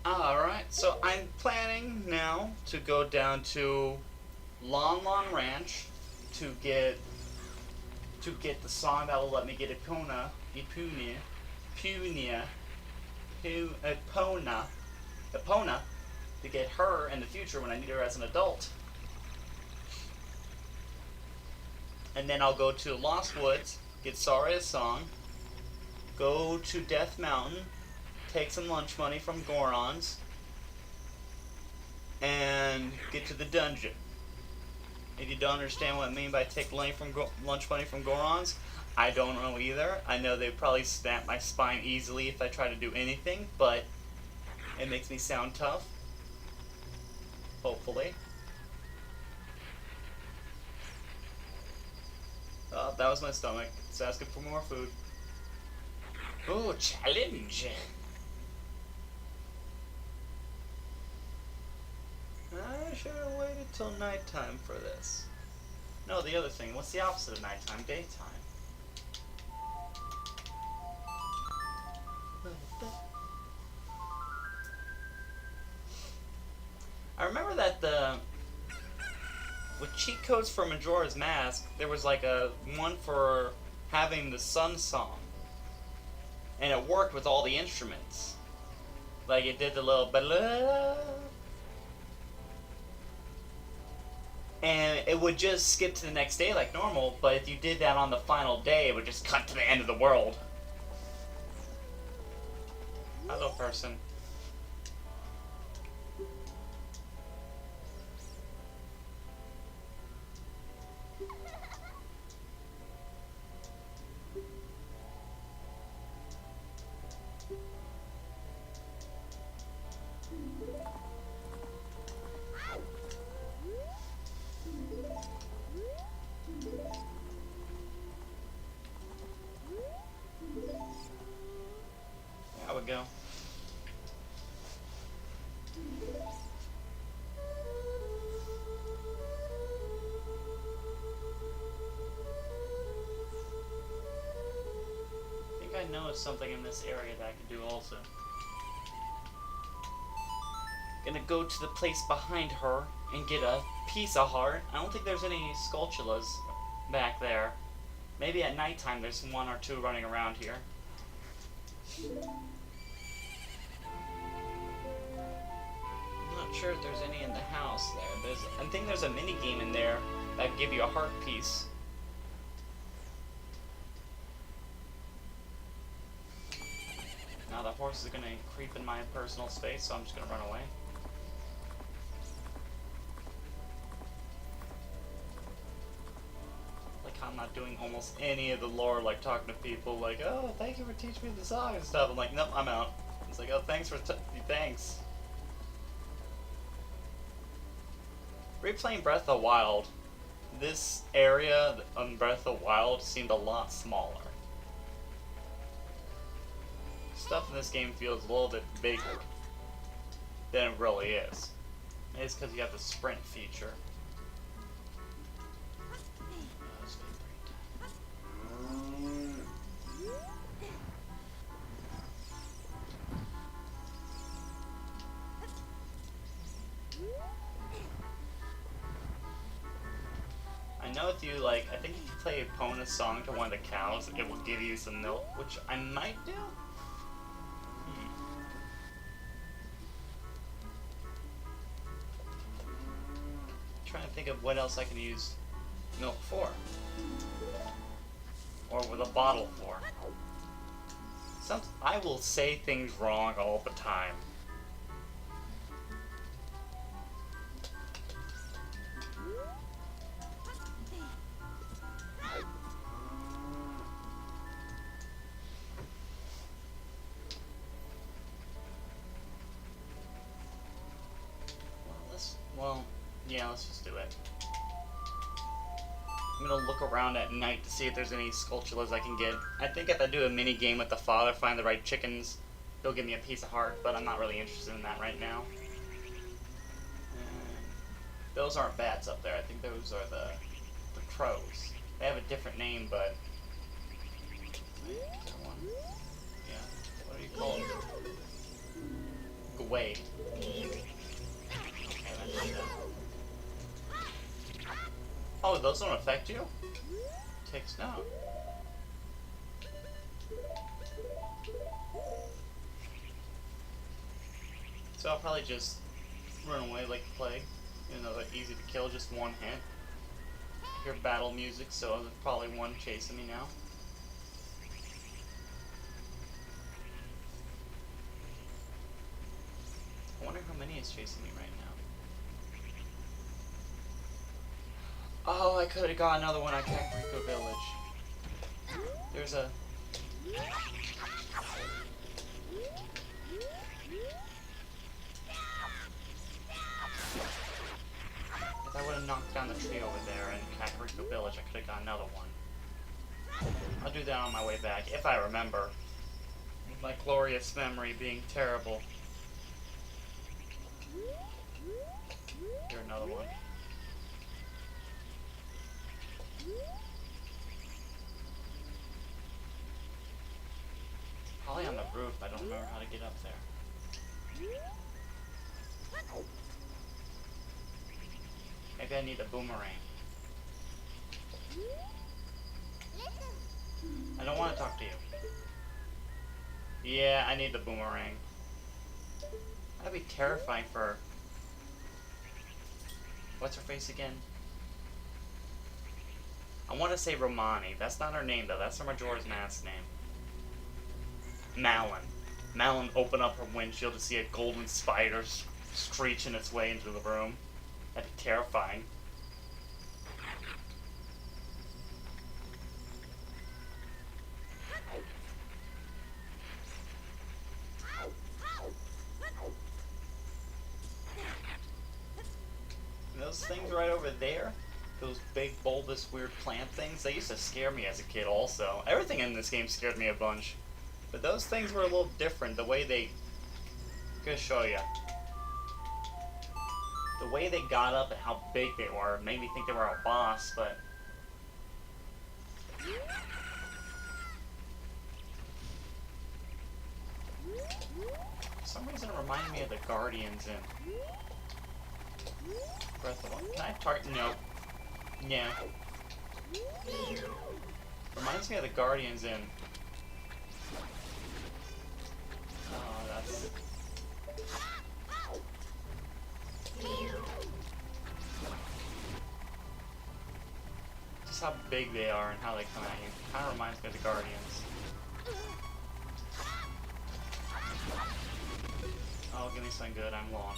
Alright, so I'm planning now to go down to Lon Lon Ranch to get the song that will let me get Punia, Epona, to get her in the future when I need her as an adult. And then I'll go to Lost Woods, get Saria's song, go to Death Mountain, take some lunch money from Gorons, and get to the dungeon. If you don't understand what I mean by take lunch money from Gorons, I don't know either. I know they'd probably snap my spine easily if I try to do anything, but it makes me sound tough. Hopefully. Oh, that was my stomach. It's asking for more food. Oh, challenge! I should have waited till nighttime for this. No, the other thing. What's the opposite of nighttime? Daytime. I remember that with cheat codes for Majora's Mask, there was like a one for having the sun song, and it worked with all the instruments. Like it did the little blah, and it would just skip to the next day like normal. But if you did that on the final day, it would just cut to the end of the world. Hello, person. There we go. I think I noticed something in this area that I could do also. Gonna go to the place behind her and get a piece of heart. I don't think there's any Skulltulas back there. Maybe at nighttime there's one or two running around here. I'm not sure if there's any in the house there. I think there's a mini game in there that can give you a heart piece. Now the horse is gonna creep in my personal space, so I'm just gonna run away. I'm not doing almost any of the lore, like talking to people, like, oh, thank you for teaching me the song and stuff. I'm like, nope, I'm out. It's like, oh, thanks. Replaying Breath of the Wild, this area on Breath of the Wild seemed a lot smaller. Stuff in this game feels a little bit bigger than it really is. Maybe it's because you have the sprint feature. I know if you I think if you play Epona's song to one of the cows, it will give you some milk, which I might do. Trying to think of what else I can use milk for. Or with a bottle for. I will say things wrong all the time. Yeah, let's just do it. I'm gonna look around at night to see if there's any Skulltulas I can get. I think if I do a mini game with the father, find the right chickens, he'll give me a piece of heart, but I'm not really interested in that right now. And those aren't bats up there. I think those are the crows. They have a different name, but... Yeah, what are you called? away. Okay, let's do that. Oh, those don't affect you? Takes note. So I'll probably just run away like the plague. You know, like easy to kill, just one hit. I hear battle music, so there's probably one chasing me now. I wonder how many is chasing me right now. Oh, I could have got another one at Kokiri Village. There's a... If I would have knocked down the tree over there in Kokiri Village, I could have got another one. I'll do that on my way back, if I remember. With my glorious memory being terrible. Here's another one. Probably on the roof, I don't remember how to get up there. Maybe I need a boomerang. I don't want to talk to you. Yeah, I need the boomerang. That'd be terrifying for... What's her face again? I want to say Romani. That's not her name, though. That's her Majora's Mask's name. Malon. Malon opened up her windshield to see a golden spider screeching its way into the room. That'd be terrifying. And those things right over there, those big bulbous weird plant things, they used to scare me as a kid also. Everything in this game scared me a bunch. But those things were a little different, the way they... I'm gonna show you. The way they got up and how big they were made me think they were a boss, but... For some reason it reminded me of the Guardians in... Breath of the Wild. Can I target? No. Yeah. Reminds me of the Guardians in... Oh, that's... Just how big they are and how they come at you. Kind of reminds me of the Guardians. Oh, give me something good. I'm low on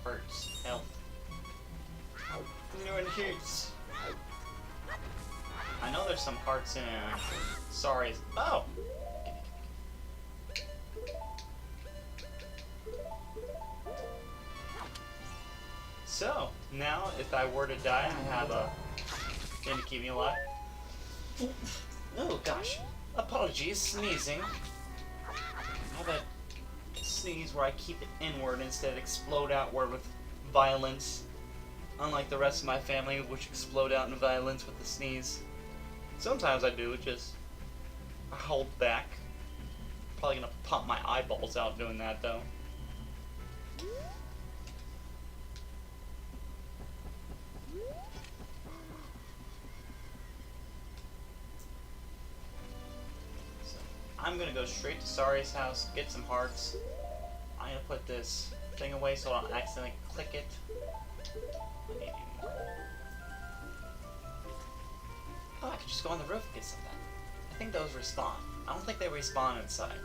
hurts. Health. No one hurts. I know there's some parts in... Sorry. Oh! So, now, if I were to die, I have a thing to keep me alive. Oh, gosh. Apologies, sneezing. I have a sneeze where I keep it inward instead of explode outward with violence. Unlike the rest of my family, which explode out in violence with the sneeze. Sometimes I do, just I hold back. Probably gonna pump my eyeballs out doing that, though. I'm gonna go straight to Sari's house, get some hearts. I'm gonna put this thing away so I don't accidentally click it. I need even more. Oh, I could just go on the roof and get something. I think those respawn. I don't think they respawn inside.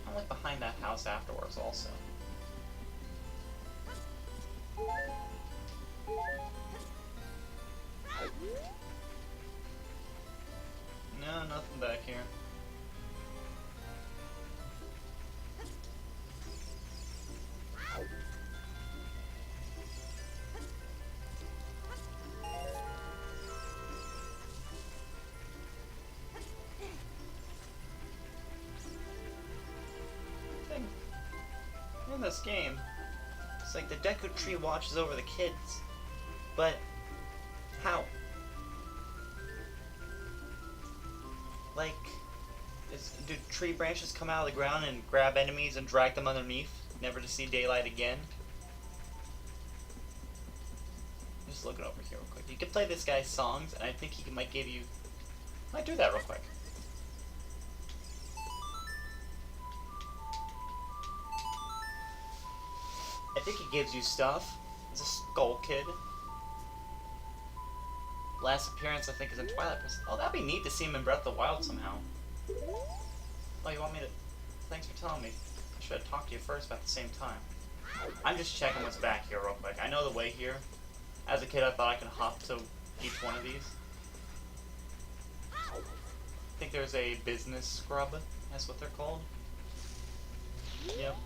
I'm like behind that house afterwards also. No, nothing back here. In this game, it's like the Deku Tree watches over the kids. But how? Like, Do tree branches come out of the ground and grab enemies and drag them underneath, never to see daylight again? Just looking over here real quick. You can play this guy's songs, and I think he might give you... Might do that real quick. I think he gives you stuff. He's a Skull Kid. Last appearance, I think, is in Twilight Princess. Oh, that'd be neat to see him in Breath of the Wild somehow. Oh, you want me to... Thanks for telling me. I should have talked to you first, but at the same time. I'm just checking what's back here real quick. I know the way here. As a kid, I thought I could hop to each one of these. I think there's a business scrub. That's what they're called. Yep.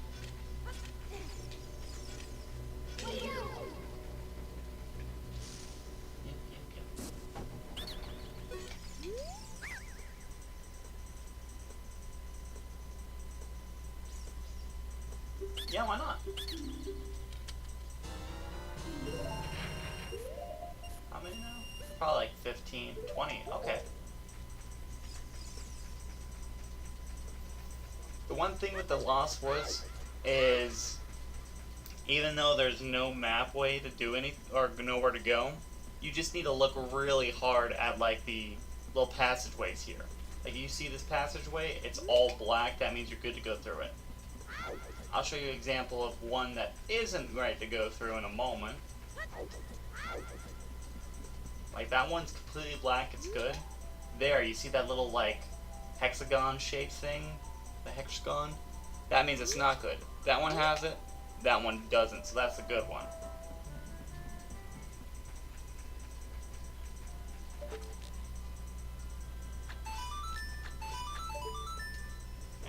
Yeah, why not? How many now? Probably like 15, 20. Okay. The one thing with the Lost Woods is, even though there's no map way to do anything or nowhere to go, you just need to look really hard at like the little passageways here. Like you see this passageway, it's all black. That means you're good to go through it. I'll show you an example of one that isn't right to go through in a moment. Like that one's completely black, it's good. There, you see that little like hexagon shaped thing? The hexagon? That means it's not good. That one has it, that one doesn't, so that's a good one.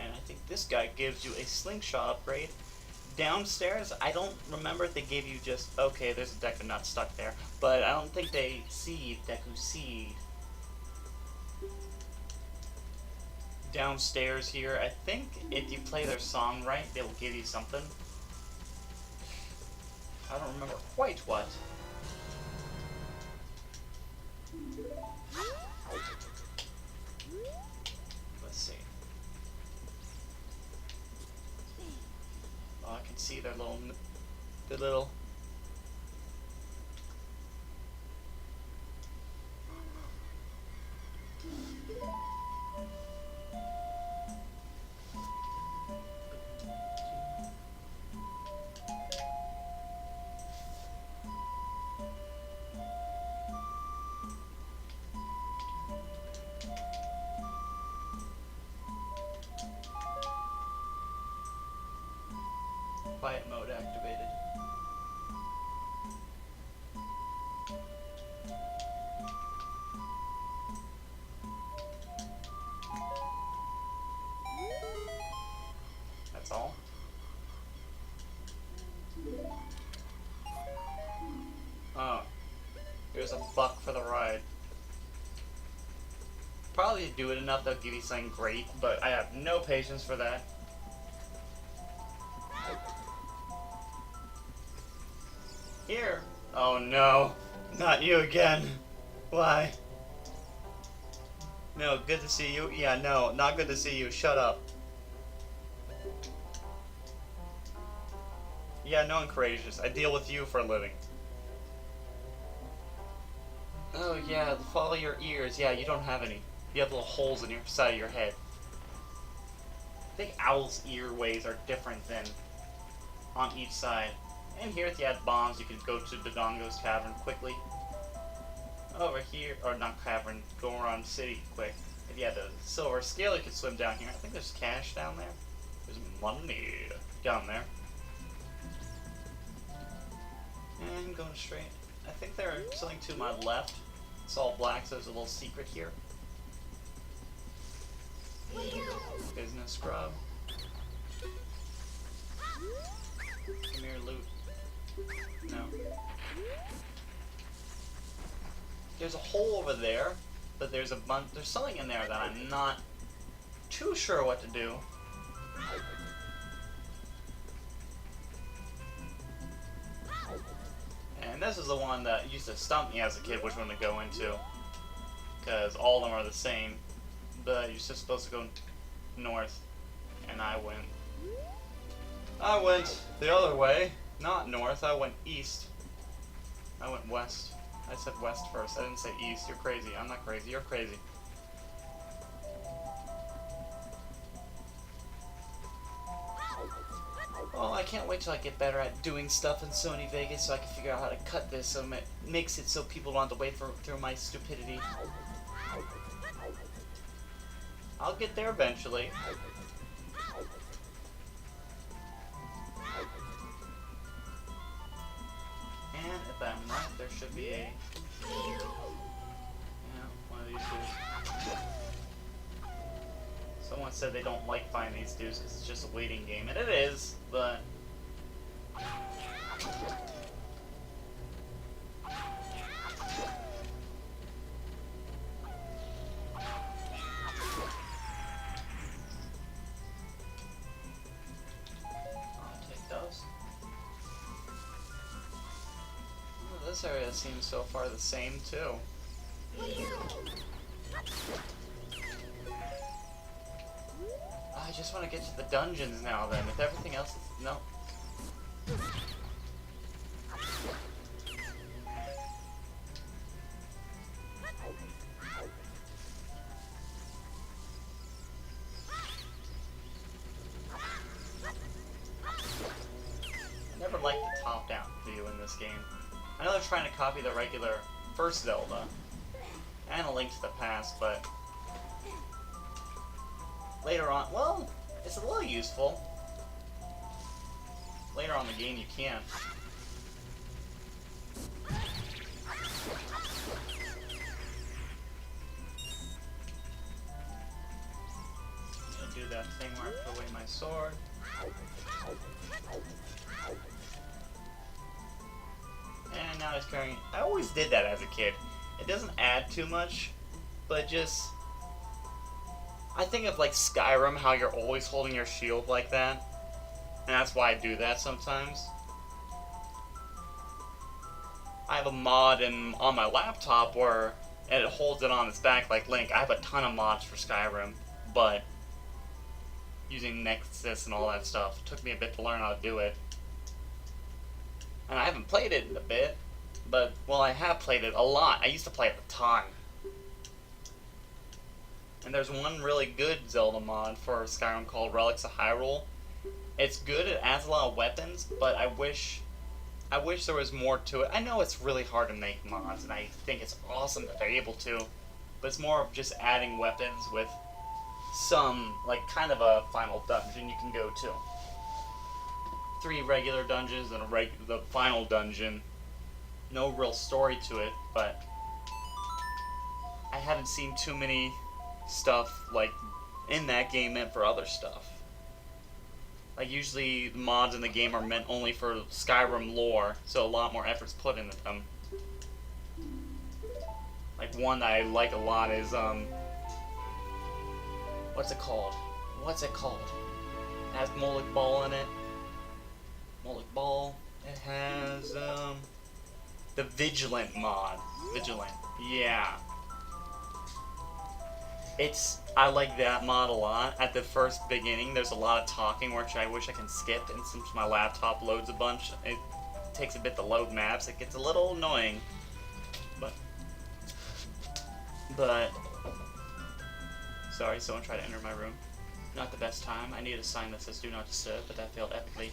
And I think this guy gives you a slingshot upgrade. Downstairs, I don't remember if they gave you just, okay, there's a Deku Nut stuck there, but I don't think they seed Deku Seed. Downstairs here, I think if you play their song right, they will give you something. I don't remember quite what. Let's see. Oh, I can see their little... Quiet mode activated. That's all. Oh, here's a buck for the ride. Probably do it enough they'll give you something great, but I have no patience for that. Here. Oh no, not you again. Why? No, good to see you. Yeah, no, not good to see you. Shut up. Yeah, no, I'm courageous. I deal with you for a living. Oh yeah, follow your ears. Yeah, you don't have any. You have little holes in your side of your head. I think owl's earways are different than on each side. And here, if you had bombs, you could go to Dodongo's Cavern quickly. Over here, or not Cavern, Goron City quick. If you had the silver scale, you could swim down here. I think there's cash down there. There's money down there. And going straight. I think there's something to my left. It's all black, so there's a little secret here. Business scrub. Come here, loot. No. There's a hole over there, but there's something in there that I'm not too sure what to do. And this is the one that used to stump me as a kid which one to go into. Because all of them are the same. But you're just supposed to go north, and I went the other way, not north. I went east. I went west. I said west first. I didn't say east. You're crazy. I'm not crazy. You're crazy. Well, I can't wait till I get better at doing stuff in Sony Vegas so I can figure out how to cut this so it makes it so people don't have to wait through my stupidity. I'll get there eventually. And if I'm right, there should be a... Yeah, one of these dudes. Someone said they don't like finding these dudes because it's just a waiting game, and it is, but... I'll take those. Oh, this area seems so far the same, too. I just want to get to the dungeons now, then. If everything else is... No. I never liked the top-down view in this game. I know they're trying to copy the regular first Zelda and A Link to the Past, but later on, well, it's a little useful. Later on in the game, you can't. I'm gonna do that thing where I throw away my sword. And now he's carrying... I always did that as a kid. It doesn't add too much, but just... I think of like Skyrim, how you're always holding your shield like that. And that's why I do that sometimes. I have a mod on my laptop where it holds it on its back like Link. I have a ton of mods for Skyrim, but using Nexus and all that stuff, it took me a bit to learn how to do it. And I haven't played it in a bit, but, well, I have played it a lot. I used to play it a ton. And there's one really good Zelda mod for Skyrim called Relics of Hyrule. It's good, it adds a lot of weapons, but I wish there was more to it. I know it's really hard to make mods, and I think it's awesome that they're able to, but it's more of just adding weapons with some, like, kind of a final dungeon you can go to. 3 regular dungeons and the final dungeon. No real story to it, but I haven't seen too many stuff like in that game meant for other stuff. Like usually the mods in the game are meant only for Skyrim lore, so a lot more effort's put into them. Like one that I like a lot is what's it called? It has Molik Ball in it. Molik Ball. It has the Vigilant mod. Vigilant. Yeah. I like that mod a lot. At the first beginning, there's a lot of talking, which I wish I can skip, and since my laptop loads a bunch, it takes a bit to load maps. It gets a little annoying. But, sorry, someone tried to enter my room. Not the best time. I need a sign that says do not disturb, but that failed epically.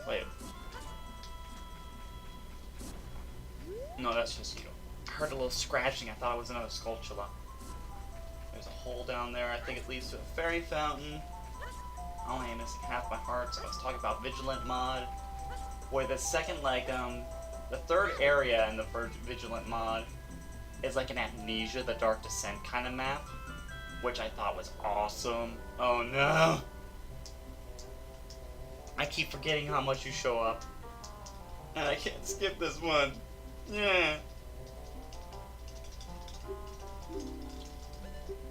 Wait. No, that's just you. I heard a little scratching. I thought it was another Skulltula. There's a hole down there. I think it leads to a fairy fountain. I only am missing half my heart, so I was talking about Vigilant mod. Where the second, like, the third area in the Vigilant mod is like an Amnesia, the Dark Descent kind of map, which I thought was awesome. Oh no! I keep forgetting how much you show up. And I can't skip this one. Yeah.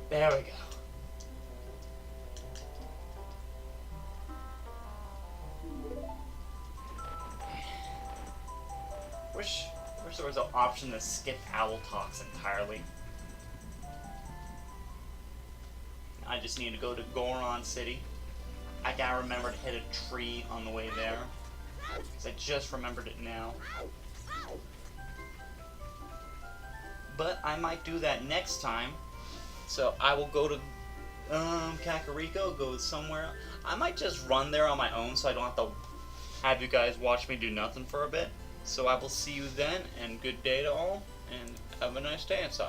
There we go. Wish there was an option to skip Owl Talks entirely. I just need to go to Goron City. I gotta remember to hit a tree on the way there. Because I just remembered it now. But I might do that next time. So I will go to Kakariko, go somewhere. I might just run there on my own so I don't have to have you guys watch me do nothing for a bit. So I will see you then, and good day to all, and have a nice day inside.